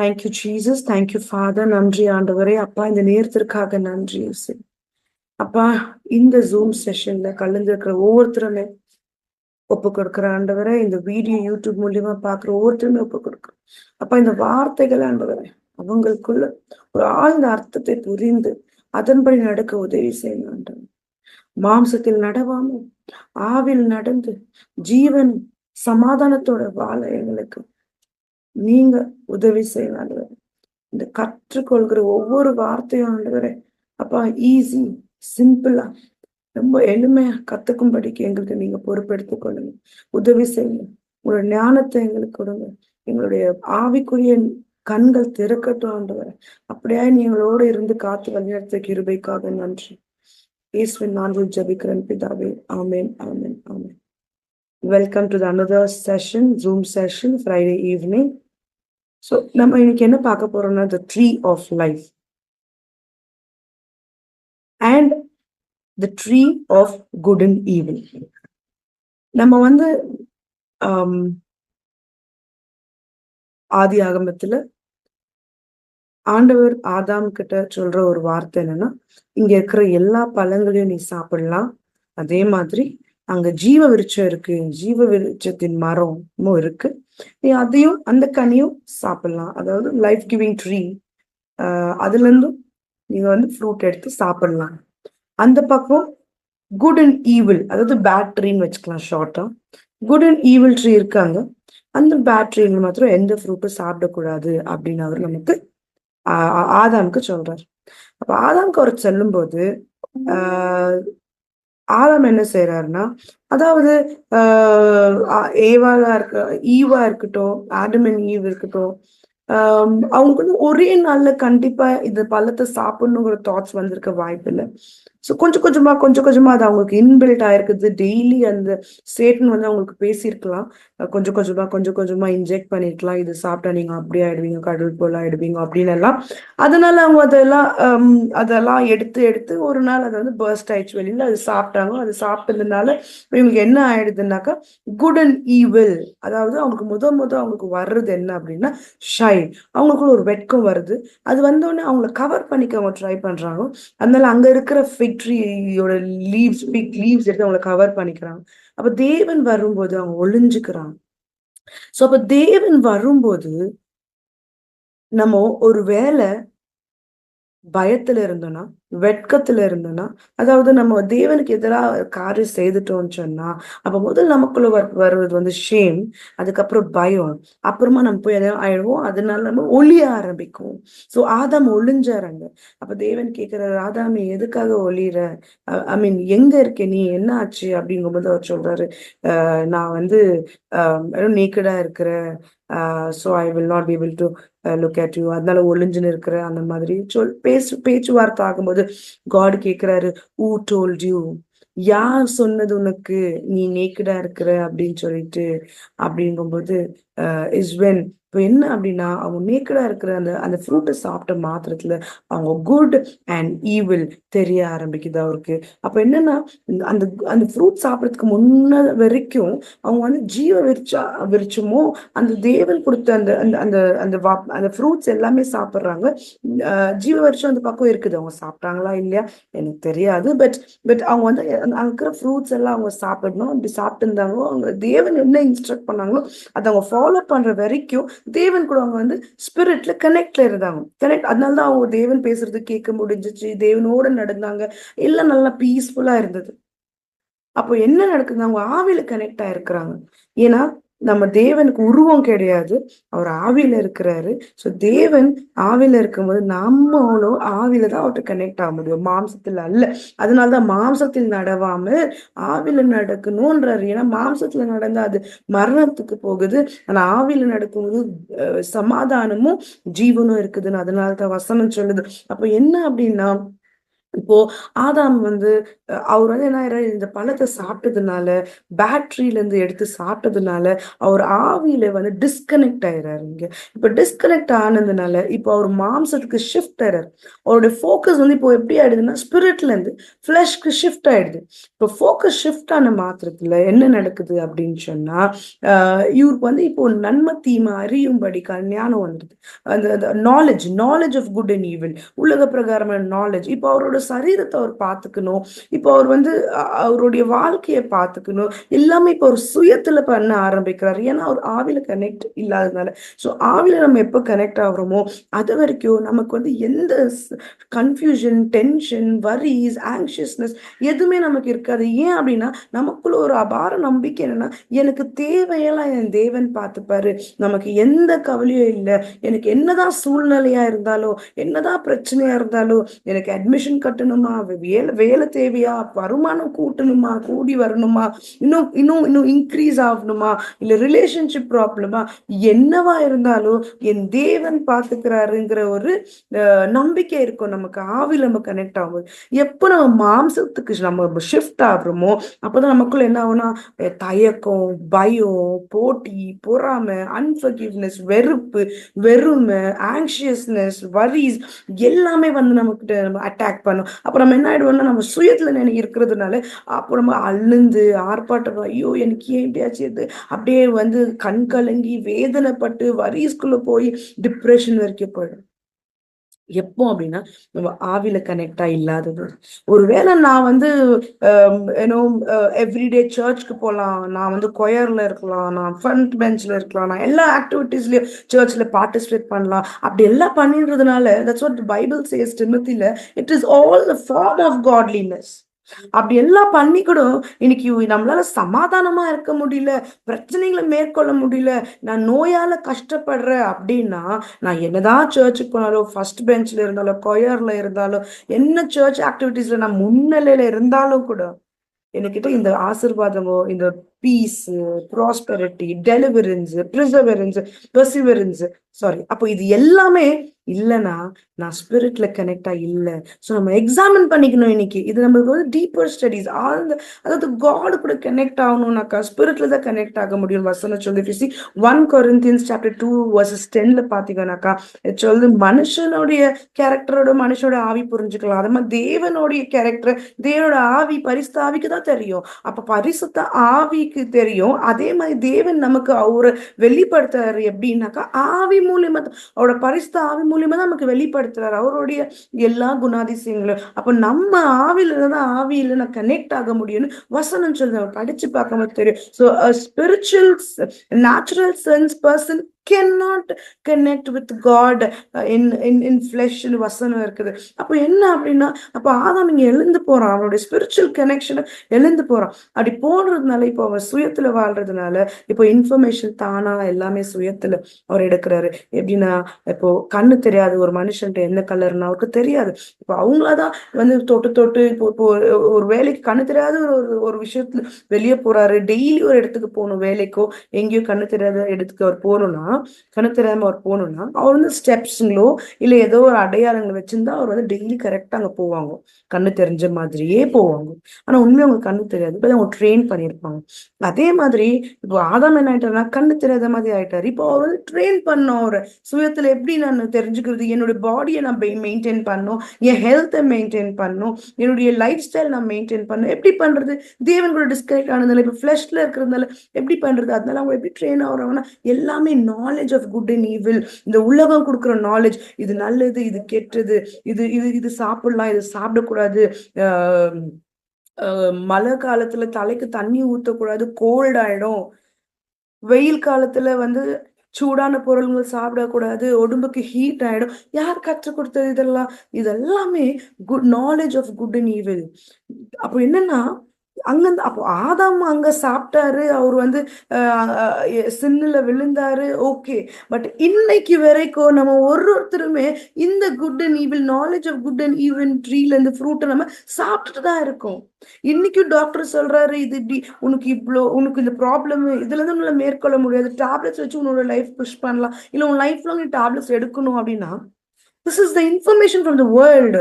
Thank you Jesus. Thank you father. நன்றி ஆண்டவரே. அப்பா, இந்த நேரத்திற்காக நன்றி இயேசு. அப்பா, இந்த ஜூம் செஷன்ல கலந்துருக்கிற ஒவ்வொருத்தருமே ஒப்பு கொடுக்குற ஆண்டவரே. இந்த வீடியோ யூடியூப் மூலியமா பாக்குற ஒவ்வொருத்தருமே ஒப்பு கொடுக்குறோம். அப்பா, இந்த வார்த்தைகள் ஆண்டவரே அவங்களுக்குள்ள ஒரு ஆழ்ந்த அர்த்தத்தை புரிந்து அதன்படி நடக்க உதவி செய்யணும் ஆண்டவர். மாம்சத்தில் நடவாமல் ஆவில் நடந்து ஜீவன் சமாதானத்தோட வாழ எங்களுக்கு நீங்க உதவி செய்யணும் ஆண்டவரே. இந்த கற்றுக்கொள்கிற ஒவ்வொரு வார்த்தையும் ஆண்டவரே அப்பா ஈஸி, சிம்பிளா, ரொம்ப எளிமையா கத்துக்கும்படிக்கு எங்களுக்கு நீங்க பொறுப்பெடுத்துக் கொள்ளுங்க. உதவி செய்யுங்க. உங்களோட ஞானத்தை எங்களுக்கு கொடுங்க. எங்களுடைய ஆவிக்குரிய கண்கள் திறக்கட்டும் ஆண்டவரே. அப்படியே நீங்களோட இருந்து காத்து வழிநடத்த கிருபைக்காக நன்றி. இயேசுவின் நாமத்தில் ஜெபிக்கிறேன் பிதாவே. Amen, amen, amen. Welcome to another session, Zoom session, Friday evening. So நம்ம இன்னைக்கு என்ன பார்க்க போறோம்னா the tree of life and the tree of good and evil. நம்ம வந்து ஆதி ஆகமத்துல ஆண்டவர் ஆதாம் கிட்ட சொல்ற ஒரு வார்த்தை என்னன்னா, இங்க இருக்கிற எல்லா பழங்களையும் நீ சாப்பிடலாம், அதே மாதிரி அங்க ஜீவ விருட்சம் இருக்கு, ஜீவ விருட்சத்தின் மரமும் இருக்கு, நீ அதையும் அந்த கனியும் சாப்பிடலாம். அதாவது லைஃப் கிவிங் ட்ரீ, அதுல இருந்தும் நீங்க வந்து ஃப்ரூட் எடுத்து சாப்பிடலாம். அந்த பக்கம் குட் அண்ட் ஈவில், அதாவது பேட் ட்ரீன்னு வச்சுக்கலாம் ஷார்ட்டா. குட் அண்ட் ஈவில் ட்ரீ இருக்காங்க, அந்த பேட் ட்ரீல மாத்திரம் எந்த ஃப்ரூட்டும் சாப்பிடக்கூடாது அப்படின்னு அவர் நமக்கு ஆதாமுக்கு சொல்றாரு. அப்ப ஆதாமுக்கு அவர் சொல்லும் போது ஆதாம் என்ன செய்யறாருன்னா, அதாவது ஈவா இருக்கட்டும், ஆடம் அண்ட் ஈவ் இருக்கட்டும், அவங்களுக்கு வந்து ஒரே நாள்ல கண்டிப்பா இந்த பழத்தை சாப்பிடணுங்கிற தாட்ஸ் வந்திருக்க வாய்ப்பு இல்லை. ஸோ கொஞ்சம் கொஞ்சமா அது அவங்களுக்கு இன்பில்ட் ஆயிருக்குது. டெய்லி அந்த சேட்டன் வந்து அவங்களுக்கு பேசியிருக்கலாம், கொஞ்சம் கொஞ்சமா இன்ஜெக்ட் பண்ணிருக்கலாம், இது சாப்பிட்டா நீங்க அப்படி ஆயிடுவீங்க, கடவுள் போல ஆயிடுவீங்க அப்படின்னு எல்லாம். அதனால அவங்க அதெல்லாம் எடுத்து ஒரு நாள் அதை வந்து பர்ஸ்ட் ஆயிடுச்சு வெளியில. அது சாப்பிட்டாங்க. அது சாப்பிட்டதுனால இவங்களுக்கு என்ன ஆயிடுதுன்னாக்கா குட் அண்ட் ஈவில், அதாவது அவங்களுக்கு அவங்களுக்கு வர்றது என்ன அப்படின்னா ஷை, அவங்களுக்குள்ள ஒரு வெட்கம் வருது. அது வந்தோடனே அவங்கள கவர் பண்ணிக்க அவங்க ட்ரை பண்றாங்க. அதனால அங்க இருக்கிற ஃபிக் ட்ரீயோட பிக் லீவ்ஸ் எடுத்து அவங்களை கவர் பண்ணிக்கிறாங்க. அப்ப தேவன் வரும்போது அவங்க ஒளிஞ்சுக்கிறாங்க. சோ அப்ப தேவன் வரும்போது நம்ம ஒரு வேலை பயத்துல இருந்தோம்னா, வெட்கத்துல இருந்தோம்னா, அதாவது நம்ம தேவனுக்கு எதிராக காரியம் செய்துட்டோம்னு சொன்னா, அப்ப முதல் நமக்குள்ள வருவது வந்து ஷேம், அதுக்கப்புறம் பயம், அப்புறமா நம்ம போய் எதாவது ஆயிடுவோம். அதனால நம்ம ஒளிய ஆரம்பிக்கும். சோ ஆதாம் ஒளிஞ்சாருங்க. அப்ப தேவன் கேட்கிறாரு, ஆதாம் எதுக்காக ஒளியிற, ஐ மீன் எங்க இருக்க நீ, என்ன ஆச்சு அப்படிங்கும்போது அவர் சொல்றாரு, நான் வந்து நேக்கடா இருக்கிறேன், so I will not be able to look at you, அதனால ஒளிஞ்சுன்னு இருக்கிற அந்த மாதிரி பேச்சுவார்த்தை ஆகும்போது காட் கேட்கிறாரு, who told you, யார் சொன்னது உனக்கு நீ நேக்கடா இருக்கிற அப்படின்னு சொல்லிட்டு. அப்படிங்கும்போது இஸ் வென், இப்போ என்ன அப்படின்னா அவங்க நேக்கடா இருக்கிற அந்த அந்த ஃப்ரூட்டை சாப்பிட்ட மாத்திரத்துல அவங்க குட் அண்ட் ஈவில் தெரிய ஆரம்பிக்குது அவருக்கு. அப்ப என்னன்னா அந்த அந்த ஃப்ரூட் சாப்பிடறதுக்கு முன்ன வரைக்கும் அவங்க வந்து ஜீவ விருட்சமோ அந்த தேவன் கொடுத்த அந்த அந்த அந்த அந்த அந்த ஃப்ரூட்ஸ் எல்லாமே சாப்பிட்றாங்க. ஜீவ விருட்சம் அந்த பக்கம் இருக்குது, அவங்க சாப்பிட்டாங்களா இல்லையா எனக்கு தெரியாது. பட் அவங்க வந்து அங்க இருக்கிற ஃப்ரூட்ஸ் எல்லாம் அவங்க சாப்பிடணும். அப்படி சாப்பிட்டு இருந்தாங்களோ, அவங்க தேவன் என்ன இன்ஸ்ட்ரக்ட் பண்ணாங்களோ அதை அவங்க ஃபாலோ பண்ற வரைக்கும் தேவன் கூட அவங்க வந்து ஸ்பிரிட்ல கனெக்ட்ல இருந்தாங்க. அதனாலதான் அவங்க தேவன் பேசுறது கேட்க முடிஞ்சிச்சு, தேவனோட நடந்தாங்க, எல்லாம் நல்லா பீஸ்ஃபுல்லா இருந்தது. அப்போ என்ன நடக்குது, அவங்க ஆவியில கனெக்ட் ஆயிருக்கிறாங்க. ஏன்னா நம்ம தேவனுக்கு உருவம் கிடையாது, அவர் ஆவியில இருக்கிறாரு. ஸோ தேவன் ஆவியில இருக்கும்போது நம்மளும் ஆவியில தான் அவர்கிட்ட கனெக்ட் ஆக முடியும், மாம்சத்துல அல்ல. அதனாலதான் மாம்சத்தில் நடவாமல் ஆவியில நடக்கணும்ன்றாரு. ஏன்னா மாம்சத்துல நடந்தா அது மரணத்துக்கு போகுது, ஆனா ஆவியில நடக்கும்போது சமாதானமும் ஜீவனும் இருக்குதுன்னு அதனாலதான் வசனம் சொல்லுது. அப்ப என்ன அப்படின்னா இப்போ ஆதாம் வந்து அவர் வந்து என்ன ஆயிடுறாரு, இந்த பழத்தை சாப்பிட்டதுனால, பேட்டரியில இருந்து எடுத்து சாப்பிட்டதுனால அவர் ஆவியில வந்து டிஸ்கனெக்ட் ஆயிடுறாரு இங்க. இப்ப டிஸ்கனெக்ட் ஆனதுனால இப்போ அவர் மாம்சத்துக்கு ஷிஃப்ட் ஆயிடுறாரு. அவருடைய ஃபோக்கஸ் வந்து இப்போ எப்படி ஆயிடுதுன்னா ஸ்பிரிட்ல இருந்து ஃபிளஷ்க்கு ஷிஃப்ட் ஆயிடுது. இப்போ ஃபோக்கஸ் ஷிஃப்ட் ஆன மாத்திரத்துல என்ன நடக்குது அப்படின்னு சொன்னா, இவருக்கு வந்து இப்போ நன்மை தீமை அறியும்படிக்கான ஞானம் வந்துடுது. அந்த knowledge of good and evil, உலக பிரகாரமான நாலேஜ். இப்போ அவரோட சரீரத்தை அவர் பார்த்துக்கணும். இப்போ அவர் வந்து அவருடைய வாழ்க்கையை பார்த்துக்கணும். எல்லாமே இப்போ ஒரு சுயத்துல பண்ண ஆரம்பிக்கிறார். ஏன்னா அவர் ஆவில கனெக்ட் இல்லாததுனால. ஸோ ஆவில நம்ம எப்போ கனெக்ட் ஆகுறோமோ அது வரைக்கும் நமக்கு வந்து எந்த கன்ஃபியூஷன், டென்ஷன், வரிஸ், ஆங்ஷியஸ்னஸ் எதுவுமே நமக்கு இருக்காது. ஏன் அப்படின்னா நமக்குள்ள ஒரு அபார நம்பிக்கை என்னன்னா, எனக்கு தேவையெல்லாம் என் தேவன் பார்த்துப்பாரு. நமக்கு எந்த கவலையும் இல்லை. எனக்கு என்னதான் சூழ்நிலையா இருந்தாலும், என்னதான் பிரச்சனையா இருந்தாலும், எனக்கு அட்மிஷன் கட்டணுமா, வேலை வேலை தேவையா, வருமானம் கூட்டணுமா, கூடி வரணுமா, இன்னும் இன்னும் இன்னும் இன்க்ரீஸ் ஆகணுமா, இல்ல ரிலேஷன்ஷிப் ப்ராப்ளமா, என்னவா இருந்தாலும் என் தேவன் பார்த்துக்கிறாருங்கிற ஒரு நம்பிக்கை இருக்கும் நமக்கு. ஆவில நம்ம கனெக்ட் ஆகும். எப்போ நம்ம மாம்சத்துக்கு நம்ம ஷிஃப்ட் ஆகுறோமோ அப்பதான் நமக்குள்ள என்ன ஆகும்னா தயக்கம், பயம், போட்டி, பொறாமை, அன்ஃபர்கிவ்னஸ், வெறுப்பு, வெறுமை, ஆங்ஷியஸ்னஸ், வரிஸ் எல்லாமே வந்து நமக்கு நம்ம அட்டாக் பண்ணும். அப்ப நம்ம என்ன ஆயிடுவோம்னா நம்ம சுயத்துல இருக்கிறதுனால அப்போ நம்ம அழுந்து ஆர்ப்பாட்டம், ஐயோ எனக்கு ஏன் இப்படியாச்சு, அப்படியே வந்து கண் கலங்கி வேதனைப்பட்டு வரிஸ்குள்ள போய் டிப்ரெஷன் வரைக்கும் போயிடும். எப்போ அப்படின்னா நம்ம ஆவில கனெக்டா இல்லாதது. ஒருவேளை நான் வந்து ஏன்னோ எவ்ரிடே சர்ச்சுக்கு போகலாம், நான் வந்து கொயர்ல இருக்கலாம், நான் ஃப்ரண்ட் பெஞ்ச்ல இருக்கலாம், நான் எல்லா ஆக்டிவிட்டீஸ்லயும் சர்ச்ல பார்ட்டிசிபேட் பண்ணலாம். அப்படி எல்லாம் பண்ணிடுறதுனால தட்ஸ் வாட் பைபிள் சேஸ் டிமோத்தில, it is all the form of godliness. அப்படி எல்லாம் பண்ணி கூட இன்னைக்கு நம்மளால சமாதானமா இருக்க முடியல, பிரச்சனைகளை மேற்கொள்ள முடியல, நான் நோயால கஷ்டப்படுறேன் அப்படின்னா, நான் என்னதான் சர்ச்சுக்கு போனாலும், ஃபர்ஸ்ட் பெஞ்ச்ல இருந்தாலும், கொயர்ல இருந்தாலும், என்ன சர்ச் ஆக்டிவிட்டீஸ்ல நான் முன்னிலையில இருந்தாலும் கூட என்கிட்ட இந்த ஆசீர்வாதமோ, இந்த peace, prosperity, deliverance, preservance, perseverance, sorry, அப்போ இது எல்லாமே இல்லைன்னா நான் ஸ்பிரிட்ல கனெக்டா இல்லை. ஸோ நம்ம எக்ஸாமின் பண்ணிக்கணும் இன்னைக்கு. இது நம்மளுக்கு வந்து டீப்பர் ஸ்டடிஸ் ஆழ்ந்த, அதாவது காட் கூட கனெக்ட் ஆகணும்னாக்கா ஸ்பிரிட்ல தான் கனெக்ட் ஆக முடியும். வசனம் சொல்லி 1 Corinthians chapter 2 verses 10ல பாத்தீங்கன்னாக்கா சொல்லுது, மனுஷனுடைய கேரக்டரோட மனுஷனோட ஆவி புரிஞ்சுக்கலாம், அது மாதிரி தேவனுடைய கேரக்டர், தேவனோட ஆவி பரிசுத்த ஆவிக்கு தான் தெரியும். அப்ப பரிசுத்த ஆவிக்கு தெரியும். அதே மாதிரி தேவன் நமக்கு அவரை வெளிப்படுத்துறாரு எப்படின்னாக்கா ஆவி மூலியமா தான், அவரோட பரிசுத்த ஆவி மூலியமா தான் நமக்கு வெளிப்படுத்துறாரு அவருடைய எல்லா குணாதிசயங்களும். அப்ப நம்ம ஆவியில தான் ஆவியில நான் கனெக்ட் ஆக முடியும்னு வசனம் சொல்லுங்க, படிச்சு பார்க்கும்போது தெரியும். So spiritual natural sense person cannot connect with God in flesh ன்னு வசனம் இருக்குது. அப்போ என்ன அப்படின்னா அப்போ ஆதாம் இங்க எழுந்து போறான், அவனுடைய ஸ்பிரிச்சுவல் கனெக்ஷன் எழுந்து போறான். அப்படி போடுறதுனால இப்போ அவன் சுயத்துல வாழ்றதுனால இப்போ இன்ஃபர்மேஷன் தானா எல்லாமே சுயத்துல அவர் எடுக்கிறாரு. எப்படின்னா இப்போ கண்ணு தெரியாது ஒரு மனுஷன்ட்டு என்ன கலர்னா அவருக்கு தெரியாது. இப்போ அவங்களாதான் வந்து தொட்டு தொட்டு இப்போ ஒரு வேலைக்கு கண்ணு தெரியாத ஒரு விஷயத்துல வெளியே போறாரு, டெய்லி ஒரு இடத்துக்கு போகணும், வேலைக்கோ எங்கேயோ கண்ணு தெரியாத இடத்துக்கு அவர் போகணும்னா, கண்ணு தெரியாம அவர் போகணும்னா அவர் வந்து ஸ்டெப்ஸுங்களோ இல்ல ஏதோ ஒரு அடையாளங்களை வச்சிருந்தா அவர் வந்து டெய்லி கரெக்டா அங்க போவாங்க, கண்ணு தெரிஞ்ச மாதிரியே போவாங்க. ஆனா உண்மையா அவங்களுக்கு கண்ணு தெரியாது, இப்போ அவங்க ட்ரெயின் பண்ணியிருப்பாங்க. அதே மாதிரி இப்போ ஆதாம் என்ன ஆயிட்டாருன்னா கண்ணு தெரியாத மாதிரி ஆயிட்டாரு. இப்போ அவர் வந்து ட்ரெயின் பண்ணோம் அவரை சுயத்துல எப்படி நான் தெரிஞ்சுக்கிறது, என்னுடைய பாடியை நான் மெயின்டைன் பண்ணும், என் ஹெல்த்தை மெயின்டைன் பண்ணும், என்னுடைய லைஃப் ஸ்டைல் நான் மெயின்டைன் பண்ணும். எப்படி பண்றது, தேவன் கூட டிஸ்கனெக்ட் ஆனதுனால இப்போ ஃபிளஷ்ல இருக்கிறதுனால எப்படி பண்றது, அதனால அவங்க எப்படி ட்ரெயின் ஆகுறாங்கன்னா எல்லாமே knowledge of good and evil. இந்த உலகம் கொடுக்குற நாலேஜ், இது நல்லது, இது கெட்டது, இது இது இது சாப்பிடலாம், இது சாப்பிடக்கூடாது, ஆஹ் மழை காலத்துல தலைக்கு தண்ணி ஊத்தக்கூடாது, கோல்ட் ஆயிடும், வெயில் காலத்துல வந்து சூடான பொருள்கள் சாப்பிடக்கூடாது, உடம்புக்கு ஹீட் ஆயிடும். யார் கற்றுக் கொடுத்தது இதெல்லாம்? இதெல்லாமே good knowledge of good and evil. அப்போ என்னன்னா அங்கிருந்து அப்போ ஆதாம் அங்க சாப்பிட்டாரு, அவர் வந்து சின்னுல விழுந்தாரு, ஓகே. பட் இன்னைக்கு வரைக்கும் நம்ம ஒருத்தருமே இந்த good and evil knowledge of good and evil ட்ரீல இருந்து ஃப்ரூட்டை நம்ம சாப்பிட்டுட்டு தான் இருக்கோம். இன்னைக்கும் டாக்டர் சொல்றாரு, இது இப்படி உனக்கு இவ்வளோ, உனக்கு இந்த ப்ராப்ளம் இதுல இருந்து உன்னால மேற்கொள்ள முடியாது, டேப்லெட்ஸ் வச்சு உன்னோட லைஃப் புஷ் பண்ணலாம், இல்ல உன் லைஃப் லாங் நீ டேப்லெட்ஸ் எடுக்கணும் அப்படின்னா This is the information from the world.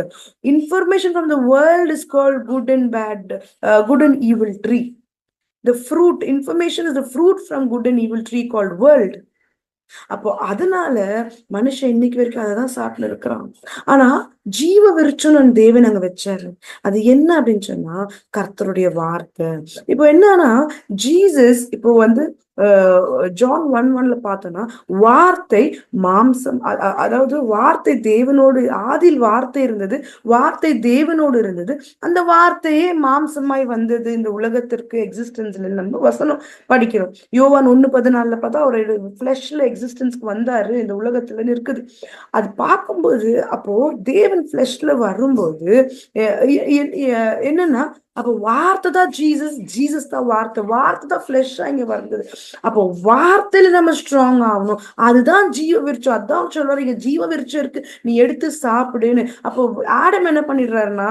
Information from the world is called good and bad, good and evil tree. The fruit, information is the fruit from good and evil tree called world. அப்போ அதனால மனுஷன் இன்னைக்கு வரைக்கும் அததான் சாப்பிட்டு இருக்கிறான். ஆனா ஜீவ விருட்சம் தேவன் அங்க வச்சாரு. அது என்ன அப்படின்னு சொன்னா கர்த்தருடைய வார்த்தை. இப்போ என்னன்னா ஜீசஸ் இப்போ ஜான் 1:1 பார்த்தோம்னா வார்த்தை மாம்சம், அதாவது வார்த்தை தேவனோடு, ஆதியில் வார்த்தை இருந்தது, வார்த்தை தேவனோடு இருந்தது, அந்த வார்த்தையே மாம்சமாய் வந்தது இந்த உலகத்திற்கு எக்ஸிஸ்டன்ஸ்ல நம்ம வசனம் படிக்கிறோம். யோவான் 1:14 பார்த்தா அவரோட பிளஷ்ல எக்ஸிஸ்டன்ஸ்க்கு வந்தாரு, இந்த உலகத்துல இருக்குது. அது பார்க்கும்போது அப்போ தேவன் பிளஷ்ல வரும்போது என்னன்னா அப்போ வார்த்தை தான் ஜீசஸ், ஜீசஸ் தான் வார்த்தை, வார்த்தை தான் பிளஷ்ஷா இங்க வந்தது. அப்போ வார்த்தையில நம்ம ஸ்ட்ராங் ஆகணும். அதுதான் ஜீவ விருட்சம். அதான் சொல்றாரு இங்க ஜீவ விருட்சம் இருக்கு, நீ எடுத்து சாப்பிடுன்னு. அப்போ ஆடம் என்ன பண்ணிடுறாருன்னா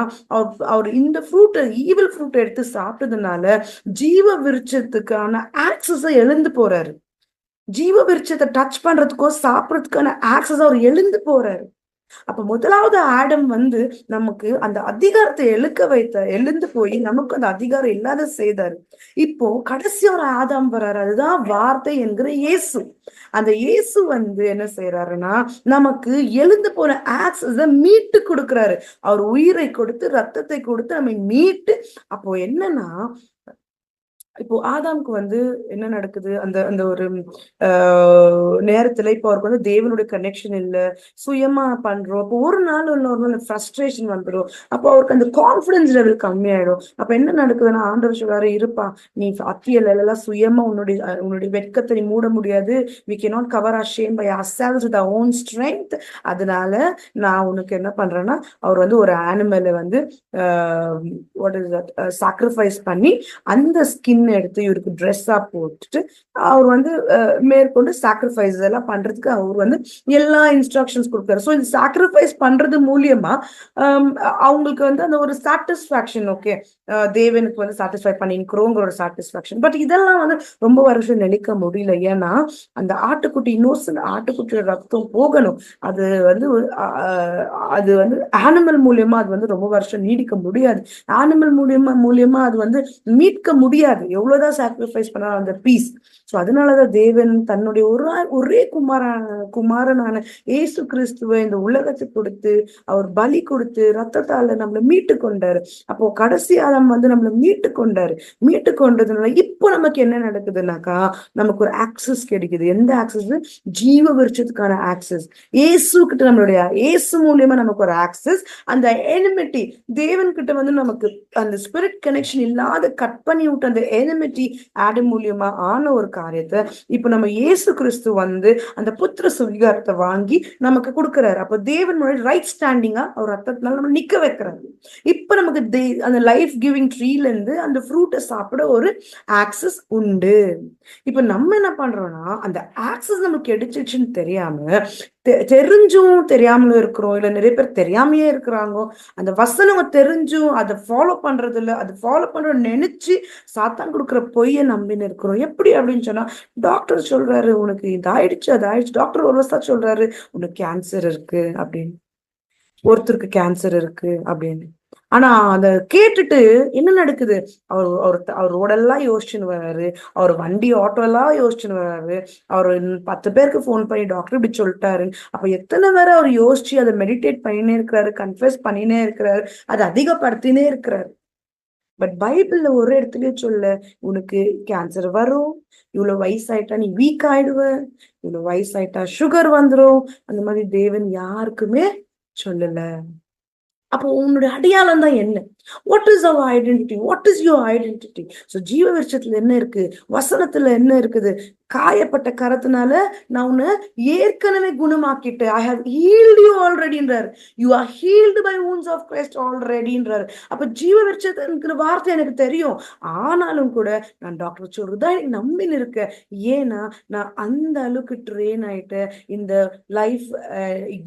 அவர் இந்த ஃப்ரூட், ஈவில் ஃப்ரூட் எடுத்து சாப்பிட்டதுனால ஜீவ விருட்சத்துக்கான ஆக்சஸை எழுந்து போறாரு. ஜீவ விருட்சத்தை டச் பண்றதுக்கோ சாப்பிடறதுக்கான ஆக்சஸ் அவர் எழுந்து போறாரு. அப்ப முதலாவது ஆடம் நமக்கு அந்த அதிகாரத்தை எழுந்து போய் நமக்கு அந்த அதிகாரம் இல்லாத செய்தாரு. இப்போ கடைசி ஒரு ஆதாம் வர்றாரு, அதுதான் வார்த்தை என்கிற இயேசு. அந்த இயேசு என்ன செய்யறாருன்னா நமக்கு எழுந்து போன ஆக்சஸ மீட்டு கொடுக்கிறாரு. அவர் உயிரை கொடுத்து ரத்தத்தை கொடுத்து நம்மை மீட்டு. அப்போ என்னன்னா இப்போ ஆதாம்க்கு என்ன நடக்குது, அந்த அந்த ஒரு நேரத்துல இப்போ அவருக்கு தேவனுடைய கனெக்ஷன் இல்ல, சுயமா பண்றோம். அப்போ ஒரு நாள் ஃப்ரஸ்ட்ரேஷன் வந்துடும். அப்போ அவருக்கு அந்த கான்பிடன்ஸ் லெவல் கம்மியாயிடும். அப்ப என்ன நடக்குதுன்னா ஆண்டவர் சொல்றாரு, இருப்பா நீ அத்தியல் எல்லாம் சுயமா உன்னுடைய வெட்கத்தை நீ மூட முடியாது. we cannot cover our shame by ourselves with our own strength. அதனால நான் உனக்கு என்ன பண்றேன்னா அவர் ஒரு Anaimalai what is that sacrifice பண்ணி அந்த ஸ்கின் எடுத்து இவருக்கு ட்ரெஸ்ஸா போட்டுட்டு அவர் மேற்கொண்டு சாக்ரிஃபைஸ் எல்லாம் பண்றதுக்கு அவர் எல்லா இன்ஸ்ட்ரக்ஷன்ஸ் கொடுக்குறாரு. ஸோ இந்த சாக்ரிஃபைஸ் பண்றது மூலியமா அவங்களுக்கு அந்த ஒரு சாட்டிஸ்ஃபேக்ஷன். ஓகே, தேவனுக்கு சாட்டிஸ்ஃபை பண்ணிக்கிறோங்கிற ஒரு சாட்டிஸ்ஃபேக்ஷன். பட் இதெல்லாம் ரொம்ப வருஷம் நினைக்க முடியல. ஏன்னா அந்த ஆட்டுக்குட்டி, இன்னொரு ஆட்டுக்குட்டியோட ரத்தம் போகணும். அது அது ஆனிமல் மூலியமா அது ரொம்ப வருஷம் நீடிக்க முடியாது. ஆனிமல் மூலியமா அது மீட்க முடியாது, எவ்வளவுதான் சாக்ரிஃபைஸ் பண்ணாலும் அந்த பீஸ். சோ அதனாலதான் தேவன் தன்னுடைய ஒரே குமாரனான இயேசு கிறிஸ்துவை இந்த உலகத்துக்கு கொடுத்து அவர் பலி கொடுத்து ரத்தத்தால நம்மளை மீட்டு கொண்டாரு. அப்போ கடைசியா நம்மளை மீட்டு கொண்டாரு. மீட்டு கொண்டதுனால இப்போ நமக்கு என்ன நடக்குதுன்னாக்கா நமக்கு ஒரு ஆக்சஸ் கிடைக்குது. எந்த ஆக்சஸ்? ஜீவ விருட்சத்துக்கான ஆக்சஸ். இயேசு கிட்ட, நம்மளுடைய இயேசு மூலியமா நமக்கு ஒரு ஆக்சஸ். அந்த எனிமிட்டி தேவன் கிட்ட நமக்கு அந்த ஸ்பிரிட் கனெக்ஷன் இல்லாத கட் பண்ணி விட்டு அந்த எனிமிட்டி ஆடம் மூலியமா ஆன ஒரு காரியத்தை இப்ப நம்ம இயேசு கிறிஸ்து அந்த புத்திர சுவிகாரத்தை வாங்கி நமக்கு கொடுக்கிறாரு. அப்ப தேவன் ரைட் ஸ்டாண்டிங்கா அவர் ரத்தத்தினால நம்ம நிக்க வைக்கிறாரு. இப்ப நமக்கு அந்த லைஃப் கிவிங் ட்ரீல இருந்து அந்த ஃப்ரூட்டை சாப்பிட ஒரு ஆக்சஸ் உண்டு. இப்ப நம்ம என்ன பண்றோம்னா அந்த ஆக்சஸ் நமக்கு கிடைச்சிச்சுன்னு தெரியாம, தெரிஞ்சும் தெரியாமலும் இருக்கிறோம். இல்ல நிறைய பேர் தெரியாமையே இருக்கிறாங்க. அந்த வசனம் தெரிஞ்சும் அதை ஃபாலோ பண்றது இல்ல, அது ஃபாலோ பண்ற நினைச்சு சாத்தான் கொடுக்குற பொய்யை நம்பின்னு இருக்கிறோம். எப்படி அப்படின்னு சொன்னா டாக்டர் சொல்றாரு உனக்கு இது ஆயிடுச்சு அது ஆயிடுச்சு. டாக்டர் ஒரு வருஷம் சொல்றாரு உனக்கு கேன்சர் இருக்கு அப்படின்னு, ஒருத்தருக்கு கேன்சர் இருக்கு அப்படின்னு. ஆனா அத கேட்டுட்டு என்ன நடக்குது, அவர் ரோடெல்லாம் யோசிச்சுன்னு வர்றாரு, அவர் வண்டி ஆட்டோ எல்லாம் யோசிச்சுன்னு வர்றாரு, அவர் 10 பேருக்கு போன் பண்ணி டாக்டர் இப்படி சொல்லிட்டாரு. அப்ப எத்தனை பேரை அவர் யோசிச்சு அதை மெடிடேட் பண்ணினே இருக்கிறாரு, கன்ஃபெஸ் பண்ணினே இருக்கிறாரு, அதை அதிகப்படுத்தினே இருக்கிறாரு. பட் பைபிள்ல ஒரு இடத்துலயே சொல்ல உனக்கு கேன்சர் வரும், இவ்வளவு வயசாயிட்டா நீ வீக் ஆயிடுவ, இவ்வளவு வயசாயிட்டா சுகர் வந்துடும், அந்த மாதிரி தேவன் யாருக்குமே சொல்லல. அப்போ உன்னுடைய அடையாளம் தான் என்ன? What is our identity? What is your identity? So ஜீவ விருட்சத்துல என்ன இருக்கு, வசனத்துல என்ன இருக்குது? காயப்பட்ட கரத்தினால நான் உன்னை ஏற்கனவே குணமாக்கிட்டு, ஐ ஹவ் ஹீல்ட் யூ ஆல்ரெடின்றாரு. You are healed by wounds of Christ ஆல்ரெடின்றாரு. அப்ப ஜீவ விருட்சத்துங்கிற வார்த்தை எனக்கு தெரியும், ஆனாலும் கூட நான் டாக்டர் சொல்றதுதான் எனக்கு நம்பின்னு இருக்கேன். ஏன்னா நான் அந்த அளவுக்கு ட்ரெயின் ஆயிட்டேன். இந்த லைஃப்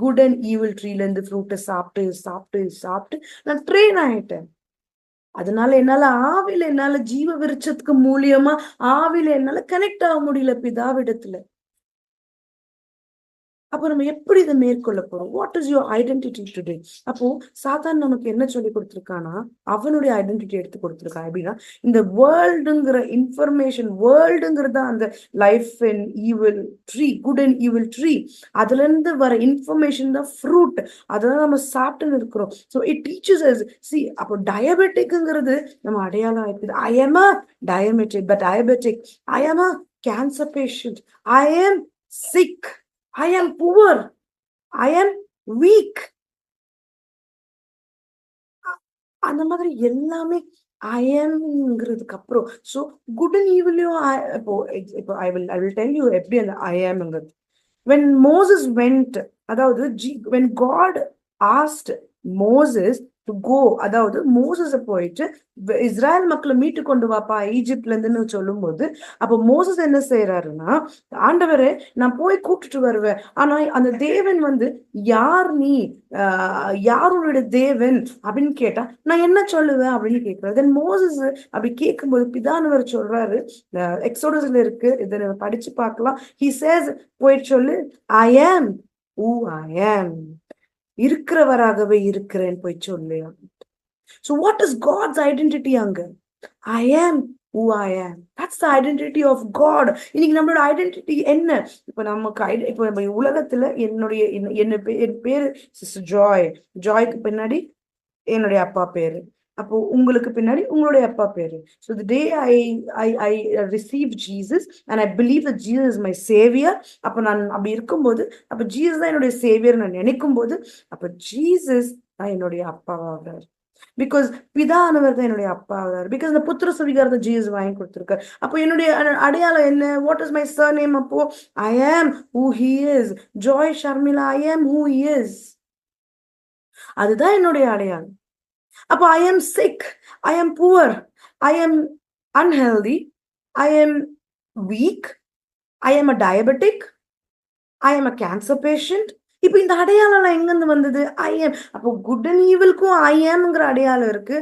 குட் அண்ட் ஈவில் ட்ரீல இருந்து ஃப்ரூட்டை சாப்பிட்டு சாப்பிட்டு சாப்பிட்டு நான் ட்ரெயின் ஆயிட்டேன். அதனால என்னால ஆவில என்னால ஜீவ விருட்சத்துக்கு மூலியமா ஆவில என்னால கனெக்ட் ஆக முடியல பிதாவிடத்துல. அப்போ நம்ம எப்படி இதை மேற்கொள்ள போறோம்? What is your identity today? அப்போ சாத்தான் நமக்கு என்ன சொல்லி கொடுத்துருக்கானா, அவனுடைய ஐடென்டிட்டி எடுத்து கொடுத்துருக்கான். எப்படின்னா, இந்த வேர்ல்டுங்கிற இன்ஃபர்மேஷன், வேர்ல்டுங்கிறத அந்த life and evil tree, good and evil tree, அதுல இருந்து வர இன்ஃபர்மேஷன் தான் ஃப்ரூட். அதெல்லாம் நம்ம சாப்பிட்டுன்னு இருக்கிறோம். So it teaches us. See, அப்போ டயபெட்டிக்ங்கிறது நம்ம அடையாளம் இருக்குது. I am a diabetic, I am a cancer patient, I am sick, I am poor, I am weak. அந்த மாதிரி எல்லாமே I amங்கிறதுக்கு அப்புறம். ஸோ குட் அண்ட் ஈவிலையும் இப்போ இப்போ ஐ வில் டெல் யூ எப்படி அந்த I amங்கிறது. when Moses went, அதாவது when God asked Moses to go, அதாவது மோசஸ போயிட்டு இஸ்ராயல் மக்களை மீட்டு கொண்டு வாப்பா ஈஜிப்ட்ல இருந்துன்னு சொல்லும் போது, அப்போ மோசஸ் என்ன செய்யறாருன்னா, ஆண்டவரே நான் போய் கூப்பிட்டுட்டு வருவேன், ஆனா அந்த தேவன் வந்து யார் நீ, யாருடைய தேவன் அப்படின்னு கேட்டா நான் என்ன சொல்லுவேன் அப்படின்னு கேட்கிறாரு. தென் மோசஸ் அப்படி கேட்கும்போது பிதானவர் சொல்றாரு, எக்ஸோடஸ்ல இருக்கு, இதை நம்ம படிச்சு பார்க்கலாம். he says, போயிட்டு சொல்லு, I am who I am, இருக்கிறவராகவே இருக்கிறேன் போய் சொல்லு. So what is God's identity அங்க? I am who I am. That's the identity of God. இன்னைக்கு நம்மளோட ஐடென்டிட்டி என்ன? இப்ப நமக்கு இப்ப நம்ம உலகத்துல என்னுடைய என் பேரு சிஸ்டர் ஜாய். ஜாய்க்கு பின்னாடி என்னுடைய அப்பா பேரு. அப்போ உங்களுக்கு பின்னாடி உங்களுடைய அப்பா பேரு. So the day I received Jesus and I believe that Jesus is my savior, அப்ப நான் அப்படி இருக்கும்போது, அப்ப ஜீசஸ் தான் என்னுடைய சேவியர் நான் நினைக்கும் போது, அப்ப ஜீசஸ் தான் என்னுடைய அப்பாவாகிறார். பிகாஸ் பிதானவர் தான் என்னுடைய அப்பா ஆகிறார். பிகாஸ் இந்த புத்திர சுவிகாரத்தை ஜீசஸ் வாங்கி கொடுத்திருக்காரு. அப்போ என்னுடைய அடையாளம் என்ன? What is my surname? அப்போ I am who he is. Joy Sharmila, I am who he is. அதுதான் என்னுடைய அடையாளம். அப்போ I am sick, I am poor, I am unhealthy, I am weak, I am a diabetic, I am a cancer patient. இப்போ இந்த அடையாளம் எங்கிருந்து வந்தது? ஐ ஆம். அப்போ குட் அண்ட் ஈவிலுக்கும் ஐ ஆம்ங்கிற அடையாளம் இருக்கு,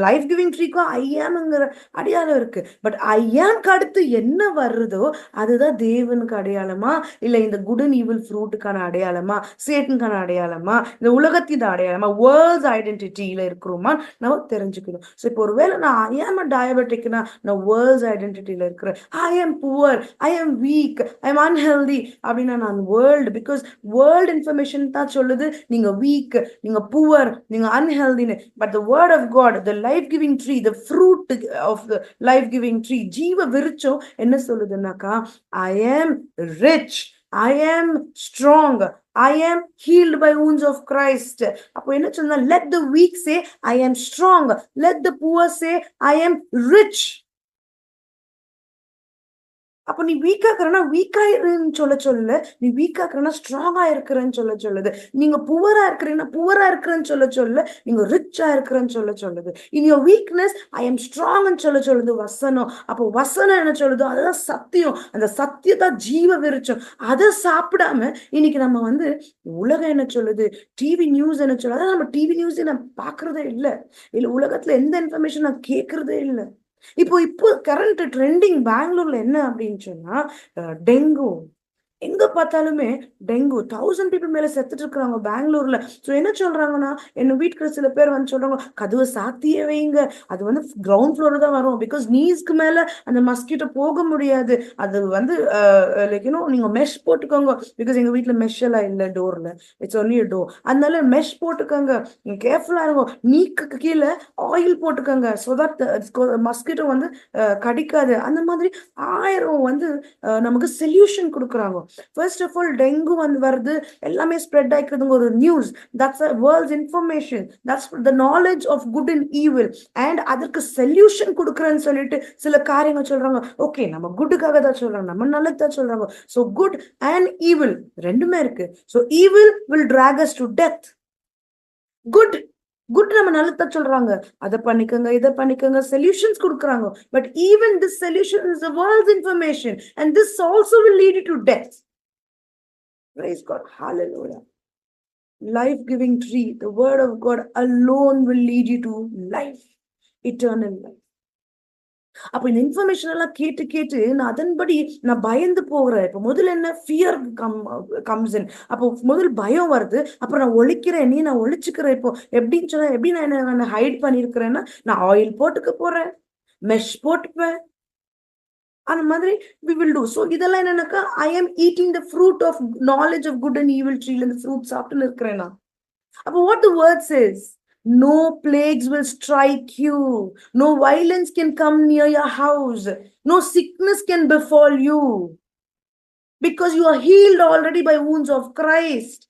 லைஃப் கிவிங் ட்ரீக்கும் ஐ ஆம்ங்கிற அடையாளம் இருக்கு. பட் ஐ ஆம்க்கு அடுத்து என்ன வருதோ அதுதான் தேவனுக்கு அடையாளமா, இல்லை இந்த குட் அண்ட் ஈவில் ஃப்ரூட்டுக்கான அடையாளமா, சேட்டனுக்கான அடையாளமா, இந்த உலகத்தின் அடையாளமா, வேர்ல்ட்ஸ் ஐடென்டிட்டியில இருக்கிறோமா நம்ம தெரிஞ்சுக்கணும். ஸோ இப்போ ஒருவேளை நான் ஐ ஆம் அ டயபெட்டிக்னா நான் வேர்ல்ட்ஸ் ஐடென்டிட்டியில இருக்கிறேன். ஐ ஆம் புவர், ஐ ஆம் வீக், ஐ ஆம் அன்ஹெல்தி அப்படின்னா நான் வேர்ல்டு. பிகாஸ் வேர்ல்டு இன்ஃபர்மேஷன் தான் சொல்லுது நீங்க வீக், நீங்க புவர், நீங்க அன்ஹெல்தின்னு. But the word of God, the life giving tree, the fruit of the life giving tree, ஜீவ விருட்சம் என்ன சொல்லுதுன்னாக்கா, I am rich, I am strong, I am healed by wounds of Christ. அப்போ என்ன சொன்னா, let the weak say I am strong, let the poor say I am rich. அப்போ நீ வீக்கா இருக்கிறனா வீக்கா இருன்னு சொல்ல, நீ வீக்கா இருக்கிறனா ஸ்ட்ராங்கா இருக்கிறன்னு சொல்லுது. நீங்க புவரா இருக்கிறீங்கன்னா புவரா இருக்கிறன்னு சொல்ல, நீங்க ரிச்சா இருக்கிறன்னு சொல்லுது. In your weakness I am ஸ்ட்ராங்னு சொல்லுது வசனம். அப்போ வசனம் என்ன சொல்லுதோ அதுதான் சத்தியம். அந்த சத்தியத்தை ஜீவ விருட்சம். அதை சாப்பிடாம இன்னைக்கு நம்ம வந்து உலகம் என்ன சொல்லுது, டிவி நியூஸ் என்ன சொல்லுது, அதான் நம்ம டிவி நியூஸ் நான் பாக்குறதே இல்லை. உலகத்துல எந்த இன்ஃபர்மேஷன் நான் கேட்கறதே இல்லை. இப்போ கரண்ட் ட்ரெண்டிங் பெங்களூர்ல என்ன அப்படின்னு சொன்னா, டெங்கு. எங்க பார்த்தாலுமே டெங்கு, 1000 people மேல செத்துட்டு இருக்கிறாங்க பெங்களூர்ல. ஸோ என்ன சொல்றாங்கன்னா, என்ன வீட்டுக்கு சில பேர் வந்து சொல்றாங்க, கதவை சாத்தியே வைங்க, அது வந்து கிரவுண்ட் ஃப்ளோர் தான் வரும், பிகாஸ் நீஸ்க்கு மேல அந்த மஸ்கிட்டோ போக முடியாது, அது வந்து லைக் நீங்க மெஷ் போட்டுக்கோங்க. பிகாஸ் எங்க வீட்டுல மெஷ் எல்லாம் இல்லை டோர்ல, இட்ஸ் ஒன்லி டோர். அதனால மெஷ் போட்டுக்கோங்க, நீங்க கேர்ஃபுல்லா இருக்கும். நீக்கு கீழே ஆயில் போட்டுக்கோங்க, ஸோ தட் மஸ்கிட்டோ வந்து கடிக்காது. அந்த மாதிரி 1000 வந்து நமக்கு சொல்யூஷன் கொடுக்குறாங்க. ஃபர்ஸ்ட் ஆஃப் ஆல் டெங்கு வந்து வருது, எல்லாமே ஸ்ப்ரெட் ஆயிக்கிறதுங்க ஒரு news. That's a world's information, that's the knowledge of good and evil. and அதற்கு சொல்யூஷன் கொடுக்குறேன்னு சொல்லிட்டு சில காரியங்கள் சொல்றாங்க. ஓகே, நம்ம குட்டுக்காக தான் சொல்றாங்க, நம்ம நல்லது தான் சொல்றாங்க. ஸோ குட் அண்ட் ஈவில் ரெண்டுமே இருக்கு. So evil will drag us to death. Good நம்ம நல்லதா சொல்றாங்க, அதை பண்ணிக்கோங்க, இதை பண்ணிக்கோங்க, சொல்யூஷன்ஸ் கொடுக்குறாங்க. But even this solution is the world's information and this also will lead you to death. Praise God, hallelujah. Life giving tree, the word of God alone will lead you to life, eternal life. அப்ப இந்த information எல்லாம் கேட்டு கேட்டு நான் அதன்படி நான் பயந்து போகிறேன். இப்ப முதல்ல என்ன ஃபியர் கம்ஸ் இன். அப்போ முதல் பயம் வருது. அப்புறம் நான் ஒளிக்கிறேன், நீ நான் ஒளிச்சுக்கிறேன். இப்போ எப்படின்னு சொன்னா எப்படி நான் என்ன ஹைட் பண்ணிருக்கிறேன்னா, நான் ஆயில் போட்டுக்க போறேன், மெஷ் போட்டுப்பேன். அந்த மாதிரி we will do. So இதெல்லாம் என்னன்னாக்கா I am eating the fruit of knowledge of good and evil tree. இந்த fruit சாப்பிட்டுன்னு இருக்கிறேன் நான். அப்போ what the word says, no plagues will strike you, no violence can come near your house, no sickness can befall you, because you are healed already by wounds of Christ.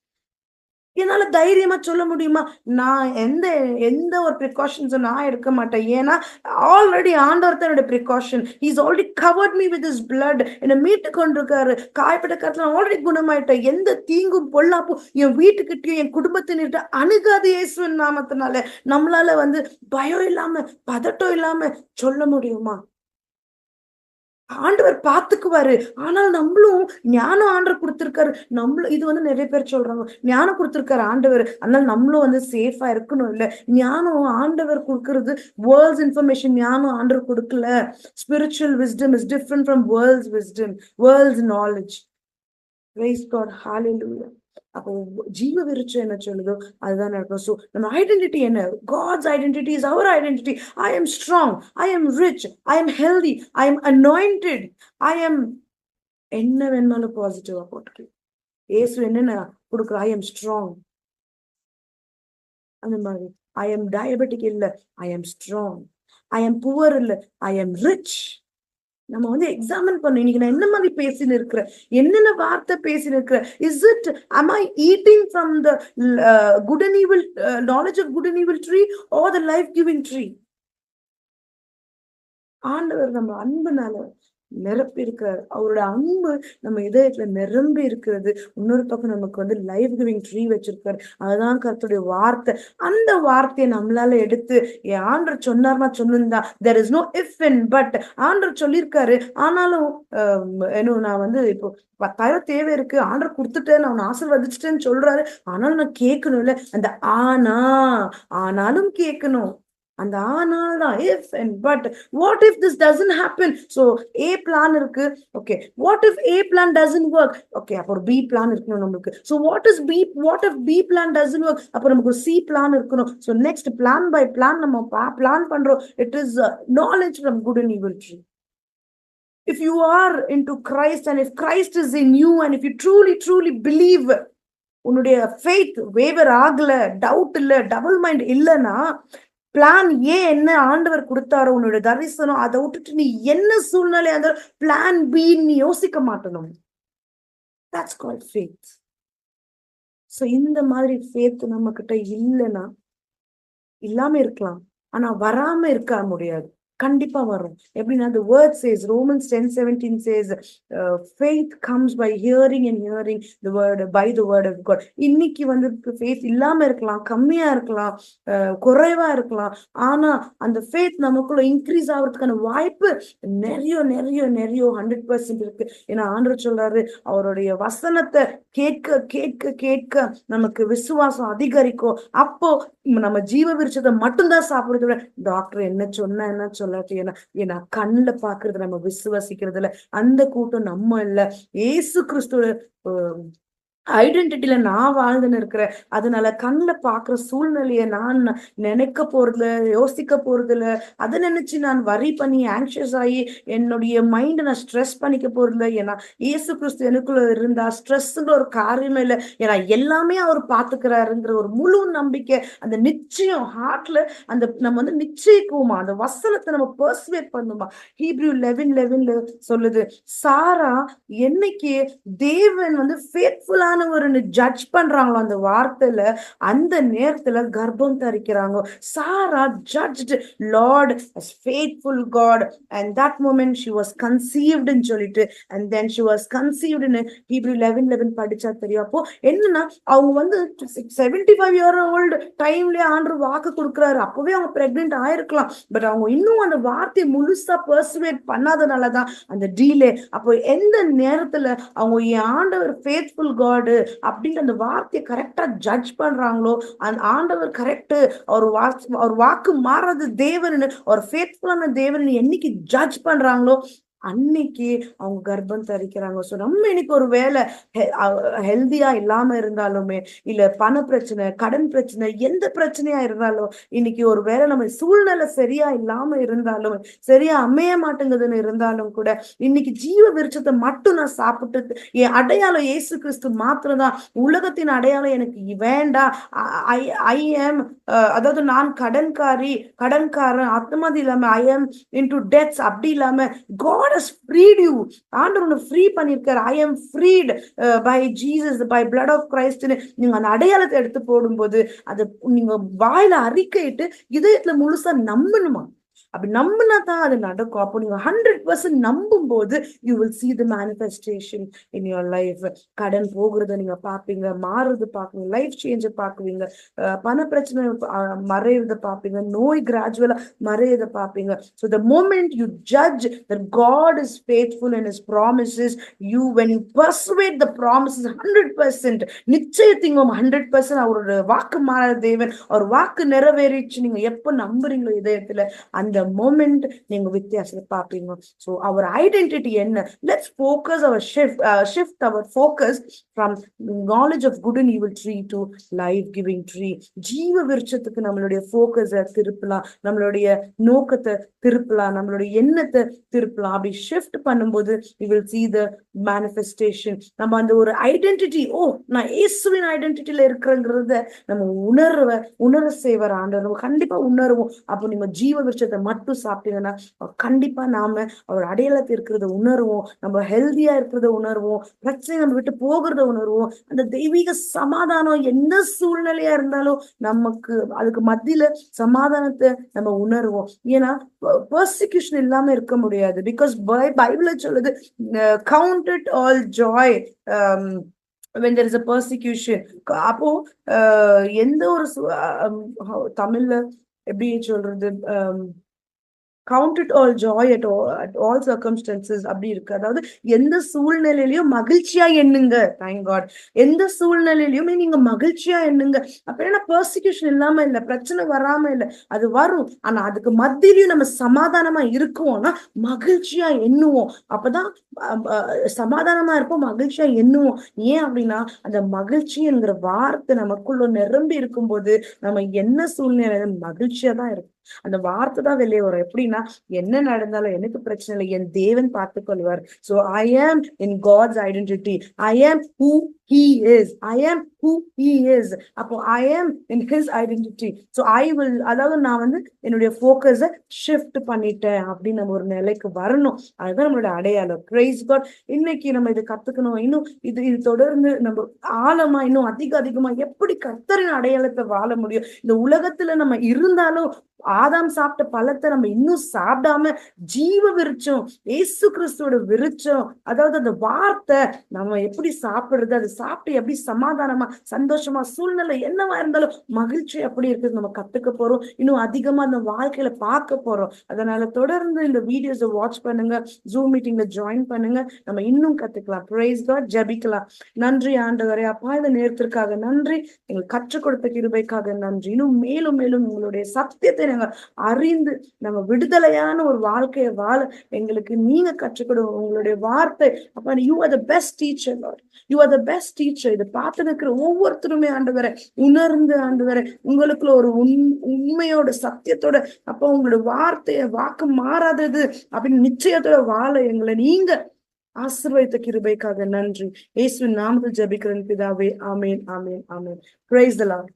என்னால தைரியமா சொல்ல முடியுமா, நான் எந்த எந்த ஒரு ப்ரிகாஷன்ஸும் நான் எடுக்க மாட்டேன். ஏன்னா ஆல்ரெடி ஆண்டவர் தான் என்னோட precaution. He's already covered me with his blood. என்னை மீட்டு கொண்டிருக்காரு. காயப்பட்ட கருத்துல ஆல்ரெடி குணமாயிட்டேன். எந்த தீங்கும் பொல்லாப்பும் என் வீட்டுக்கிட்டயும் என் குடும்பத்தினிட்ட அணுகாது இயேசுவின் நாமத்தினால. நம்மளால பயம் இல்லாம பதட்டம் இல்லாம சொல்ல முடியுமா? ஆண்டவர் பாத்துக்குவாரு. ஆனால் நம்மளும் ஞானம் ஆண்டவர் கொடுத்திருக்காரு. நம்மளும் இது நிறைய பேர் சொல்றாங்க, ஞானம் கொடுத்திருக்காரு ஆண்டவர், அதனால நம்மளும் சேஃபா இருக்கணும். இல்ல, ஞானம் ஆண்டவர் கொடுக்கிறது வேர்ல்ட்ஸ் இன்ஃபர்மேஷன். ஞானம் ஆண்டவர் கொடுக்கல. Spiritual wisdom is different from world's wisdom, world's knowledge. Praise God, ஹalleluya. அப்போ ஜீவ விருட்சம் என்ன சொல்லுதோ அதுதான் நடக்கும். சோ நம்ம ஐடென்டிட்டி என்ன? God's identity is our identity. I am strong, I am rich, I am healthy, I am anointed, I am என்ன வேணாலும் பாசிட்டிவா போட்டுக்கு. ஏசு என்னென்ன கொடுக்குற? I am strong. அந்த மாதிரி ஐ எம் டயபெட்டிக் இல்ல, I am strong. I am poor இல்ல, ஐ எம் ரிச். நம்ம எக்ஸாமின் பண்ணணும். இன்னைக்கு நான் என்ன மாதிரி பேசின்னு இருக்கிறேன், என்னென்ன வார்த்தை பேசின்னு இருக்கிறேன். Is it am I eating from the good and evil knowledge of good and evil tree or the life giving tree? ஆண்டவர் நம்ம அன்புனால நிரப்பி இருக்கிறார். அவரோட அன்பு நம்ம இதயத்துல நிரம்பி இருக்கிறது. இன்னொரு பக்கம் நமக்கு லைஃப் கிவிங் ட்ரீ வச்சிருக்காரு. அதுதான் கர்த்தருடைய வார்த்தை. அந்த வார்த்தையை நம்மளால எடுத்து ஆண்டவர் சொன்னார்னா சொன்னா there is no if and but. ஆண்டவர் சொல்லியிருக்காரு. ஆனாலும் நான் இப்போ 10,000 தேவை இருக்கு, ஆண்டவர் கொடுத்துட்டேன், நான் ஆசீர்வதிச்சிட்டேன்னு சொல்றாரு. ஆனாலும் நான் கேட்கணும் இல்ல, அந்த ஆனாலும் கேட்கணும். அந்த ஆனால்தான் if and but. What if this doesn't happen? So A plan இருக்கு. Okay, what if A plan doesn't work? Okay, அப்போ ஒரு B plan இருக்கணும் நமக்கு. So what if B plan doesn't work? அப்போ நமக்கு ஒரு C plan இருக்கணும். So next plan by plan நம்ம plan பண்றோம். It is knowledge from good and evil tree. If you are into Christ and if Christ is in you and if you truly believe, உன்னுடைய faith waver ஆகல, doubt இல்ல, double mind இல்லனா, plan A என்ன ஆண்டவர் கொடுத்தாரோ உன்னோட தரிசனம், அதை விட்டுட்டு நீ என்ன சூழ்நிலை அந்த பிளான் பி நீ யோசிக்க மாட்டணும். That's called faith. So இந்த மாதிரி faith நம்ம கிட்ட இல்லைன்னா, இல்லாம இருக்கலாம், ஆனா வராம இருக்க முடியாது. கண்டிப்பா வரும். எப்படின்னா the word says, Romans 10:17 says, faith comes by hearing and hearing the word, by the word of God. இன்னைக்கு faith இல்லாம இருக்கலாம், கம்மியா இருக்கலாம், குறைவா இருக்கலாம். ஆனா அந்த faith நமக்குள்ள இன்க்ரீஸ் ஆகிறதுக்கான வாய்ப்பு நிறைய 100% இருக்கு. ஏன்னா ஆண்டவர் சொல்றாரு, அவருடைய வசனத்தை கேட்க கேட்க கேட்க நமக்கு விசுவாசம் அதிகரிக்கும். அப்போ நம்ம ஜீவ விருட்சத்தை மட்டும்தான் சாப்பிடுறத விட டாக்டர் என்ன சொன்னா சொல்லாட்டி ஏன்னா கண்ணுல பாக்குறது நம்ம விசுவாசிக்கிறதுல அந்த கூட்டம் நம்ம இல்ல. ஏசு கிறிஸ்துவ ஐடென்டிட்டியில நான் வாழ்ந்துன்னு இருக்கிறேன். அதனால கண்ணுல பாக்குற சூழ்நிலைய நான் நினைக்க போறதுல, யோசிக்க போறதுல, அதை நினைச்சு நான் வரி பண்ணி ஆங்ஷியஸ் ஆகி என்னுடைய மைண்டை நான் ஸ்ட்ரெஸ் பண்ணிக்க போறதில்ல. ஏன்னா இயேசு கிறிஸ்து எனக்குள்ள இருந்தா ஸ்ட்ரெஸ்ங்கிற ஒரு காரியமே இல்லை. ஏன்னா எல்லாமே அவர் பாத்துக்கிறாருங்கிற ஒரு முழு நம்பிக்கை, அந்த நிச்சயம் ஹார்ட்ல அந்த நம்ம நிச்சயிக்குவோமா, அந்த வசனத்தை நம்ம பர்சுவேட் பண்ணுமா. ஹீப்ரூ 11:11 சொல்லுது, சாரா என்னைக்கு தேவன் ஃபேத்ஃபுல்லா ஒரு ஜட்ஜ் பண்றாங்களோ அந்த வார்த்தையில, அந்த நேரத்துல கர்ப்பம் தரிக்கிறாங்க. சாரா judged Lord as faithful God, and that moment she was conceived ன்னு சொல்லிட்டு, and then she was conceived in Hebrew 11:11 படிச்சா தெரியும். அப்போ என்னன்னா அவங்க 75-year-old டைம்லயே ஆண்டவர் வாக்கு கொடுக்குறாரு. அப்பவே அவங்க பிரெக்னென்ட் ஆயிருக்கலாம். பட் அவங்க இன்னும் அந்த வார்த்தையை முழுசா பர்சுவேட் பண்ணாதனாலதான் அந்த டீலே. அப்போ எந்த நேரத்துல அவங்க ஆண்டவர் ஃபேத்ஃபுல் காட், மாடு அப்படின்ற அந்த வார்த்தையை கரெக்டா ஜட்ஜ் பண்றாங்களோ, அந்த ஆண்டவர் கரெக்ட், அவர் வாக்கு மாறாத தேவன், ஒரு ஃபேத்ஃபுல்லான தேவன் என்னைக்கு ஜட்ஜ் பண்றாங்களோ அன்னைக்கு அவங்க கர்ப்பம் தரிக்கிறாங்க. சோ நம்ம இன்னைக்கு ஒரு வேலை ஹெல்தியா இல்லாம இருந்தாலுமே, இல்ல பண பிரச்சனை, கடன் பிரச்சனை, எந்த பிரச்சனையா இருந்தாலும், இன்னைக்கு ஒரு வேலை நம்ம சூழ்நிலை சரியா இல்லாம இருந்தாலும், சரியா அமைய மாட்டேங்குதுன்னு இருந்தாலும் கூட, இன்னைக்கு ஜீவ விருட்சத்தை மட்டும் நான் சாப்பிட்டு என் அடையாளம் இயேசு கிறிஸ்து மாத்திரம்தான், உலகத்தின் அடையாளம் எனக்கு வேண்டாம். ஐ ஐ ஆம் அதாவது நான் கடன்காரன் அந்த மாதிரி இல்லாம ஐ ஆம் இன்டு டெத்ஸ் அப்படி இல்லாம God has freed you. ஆண்டவர் உன்னை ஃப்ரீ பண்ணிருக்காரு. I am freed by Jesus, by blood of Christ. நீங்க அந்த அடையாளத்தை எடுத்து போடும்போது அது நீங்க வாயில அறிக்கையிட்டு இதயத்துல முழுசா நம்பணுமா? அப்படி நம்பினா தான் அது நடக்கும். அப்போ நீங்க 100% நம்பும் போது you will see the manifestation in your life. கடன் போகிறத நீங்க பாப்பீங்க, மாறுறது பாப்பீங்க, லைஃப் சேஞ்ச் பாக்குவீங்க, பண பிரச்சனை மறையறத பாப்பீங்க, நோய் கிராஜுவலா மறையறத பாப்பீங்க. So the moment you judge that God is faithful in his promises, when you persuade the promises 100%, நிச்சயத்திங்க 100% அவரோட வாக்கு மாறாத தேவன், அவர் வாக்கு நிறைவேறிச்சு நீங்க எப்ப நம்புறீங்களோ இதயத்துல, அந்த மோமெண்ட் நீங்க வித்தியாசத்தை பாப்பீங்க. சோ அவர் ஐடென்டிட்டி என்ன? Let's focus our shift our focus from knowledge of good and evil tree to life giving tree. ஜீவ விருட்சத்துக்கு நம்மளுடைய ஃபோக்கஸை திருப்பலாம், நம்மளுடைய நோக்கத்தை திருப்பலாம், நம்மளுடைய எண்ணத்தை திருப்பலாம். அப்படி ஷிஃப்ட் பண்ணும்போது we will see the manifestation. நம்ம அந்த ஒரு ஐடென்டிட்டி, நான் இயேசுவின் ஐடென்டிட்டியில இருக்கிறேங்கிறத நம்ம உணர செய்வார் ஆண்டவர். நம்ம கண்டிப்பா உணர்வோம். அப்போ நீங்க ஜீவ விருட்சத்தை மட்டும் சாப்பிட்டீங்கன்னா கண்டிப்பா நாம அவர் அடையாளத்தை இருக்கிறத உணர்வோம், நம்ம ஹெல்தியா இருக்கிறத உணர்வோம், பிரச்சனை நம்ம விட்டு போகிறத உணர்வோம். அந்த தெய்வீக சமாதானம் என்ன சூழ்நிலையா இருந்தாலும் நமக்கு அதுக்கு மத்தியில சமாதானத்தை நம்ம உணர்வோம். ஏன்னா பெர்சிக்யூஷன் இல்லாம இருக்க முடியாது. பிகாஸ் பைபிள்ல சொல்லுது count it all joy when there is a persecution. அப்போ எந்த ஒரு தமிழ்ல எப்படி சொல்றது, count it all joy at all circumstances அப்படி இருக்கு. அதாவது எந்த சூழ்நிலையிலயும் மகிழ்ச்சியா எண்ணுங்க. Thank God. எந்த சூழ்நிலையிலுமே நீங்க மகிழ்ச்சியா எண்ணுங்க. அப்ப என்ன, பெர்சிக்யூஷன் இல்லாம இல்ல, பிரச்சனை வராம இல்ல, அது வரும். ஆனா அதுக்கு மத்தியிலயும் நம்ம சமாதானமா இருக்குவோம்னா மகிழ்ச்சியா எண்ணுவோம். அப்பதான் சமாதானமா இருப்போம், மகிழ்ச்சியா எண்ணுவோம். ஏன் அப்படின்னா அந்த மகிழ்ச்சி என்கிற வார்த்தை நமக்குள்ள நிரம்பி இருக்கும்போது நம்ம என்ன சூழ்நிலை மகிழ்ச்சியா தான் இருக்கும். அந்த வார்த்தை தான் வெளியே வரும். எப்படின்னா என்ன நடந்தாலும் எனக்கு பிரச்சனை இல்லை, என் தேவன் பார்த்துக் கொள்வார். So I am in God's identity. I am who he is. I am who he is. அப்போ I am in his identity. So I will, அதாவது நான் என்னுடைய ஃபோக்கஸை ஷிஃப்ட் பண்ணிட்டேன் அப்படின்னு நம்ம ஒரு நிலைக்கு வரணும். அதுதான் நம்மளோட அடையாளம். Praise God. இன்னைக்கு நம்ம இதை கத்துக்கணும். இன்னும் இது தொடர்ந்து நம்ம ஆழமா இன்னும் அதிகமா எப்படி கர்த்தரின் அடையாளத்தை வாழ முடியும். இந்த உலகத்துல நம்ம இருந்தாலும் ஆதாம் சாப்பிட்ட பழத்தை நம்ம இன்னும் சாப்பிடாம ஜீவ விருட்சம், இயேசு கிறிஸ்துவோட விருட்சம், அதாவது அந்த வார்த்தை நம்ம எப்படி சாப்பிடுறது, அது சாப்பிட்டு எப்படி சமாதானமா சந்தோஷமா சூழ்நிலை என்னவா இருந்தாலும் மகிழ்ச்சி எப்படி இருக்குது நம்ம கத்துக்க போறோம். இன்னும் அதிகமா அந்த வாழ்க்கையில பார்க்க போறோம். அதனால தொடர்ந்து இந்த வீடியோஸை வாட்ச் பண்ணுங்க, ஜூம் மீட்டிங்ல ஜாயின் பண்ணுங்க, நம்ம இன்னும் கத்துக்கலாம். Praise God. ஜெபிக்கலாம். நன்றி ஆண்டவரே, அப்பா இந்த நேரத்திற்காக நன்றி, எங்களுக்கு கற்றுக் கொடுத்த கிருபைக்காக நன்றி. இன்னும் மேலும் உங்களுடைய சத்தியத்தை நாங்க அறிந்து நாங்க விடுதலையான ஒரு வாழ்க்கையை வாழ எங்களுக்கு நீங்க கற்றுக் கொடுங்க. உங்களுடைய வார்த்தை அப்பா, you are the best teacher Lord, you are the best teacher. இதை பார்த்து இருக்கிற ஒவ்வொருத்தருமே ஆண்டவரை உணர்ந்து ஆண்டவரை உங்களுக்குள்ள ஒரு உண்மையோட சத்தியத்தோட அப்ப உங்களோட வாக்கு மாறாதது அப்படின்னு நிச்சயத்தோட வாழ எங்களை நீங்க ஆசீர்வதித்த கிருபைக்காக நன்றி. இயேசுவின் நாமத்தில் ஜெபிக்கிறேன் பிதாவே. ஆமேன், ஆமேன், ஆமேன். Praise the Lord.